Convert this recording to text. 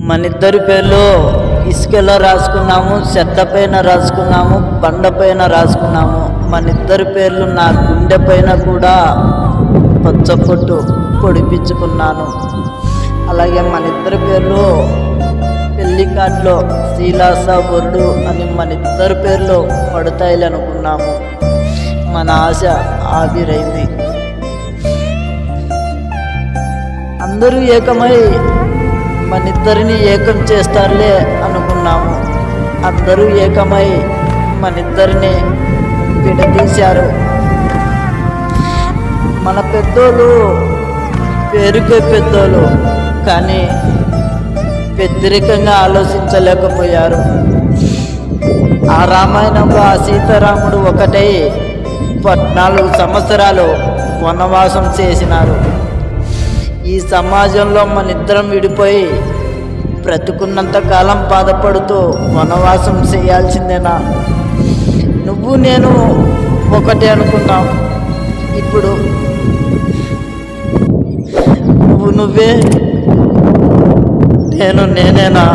మనిద్దరి పేర్లు ఇసుకలో రాసుకున్నాము, చెత్త పైన రాసుకున్నాము, బండ పైన రాసుకున్నాము. మనిద్దరి పేర్లు నా గుండె పైన కూడా పచ్చపొట్టు పొడిపించుకున్నాను. అలాగే మనిద్దరి పేర్లు పెళ్లి కార్డులో శ్రీలాస వరుడు అని మనిద్దరి పేర్లు పడతాయిలు అనుకున్నాము. మన ఆశ ఆవిరైంది. అందరూ ఏకమై మనిద్దరిని ఏకం చేస్తారులే అనుకున్నాము. అందరూ ఏకమై మనిద్దరిని విడదీశారు. మన పెద్దోళ్ళు పేరుకే పెద్దోళ్ళు, కానీ వ్యతిరేకంగా ఆలోచించలేకపోయారు. ఆ రామాయణంలో ఆ సీతారాముడు ఒకటై 14 సంవత్సరాలు వనవాసం చేసినారు. ఈ సమాజంలో మనిద్దరం విడిపోయి బ్రతుకున్నంత కాలం బాధపడుతూ వనవాసం చేయాల్సిందేనా? నువ్వు నేను ఒకటే అనుకున్నాం. ఇప్పుడు నువ్వే, నేను నేనేనా?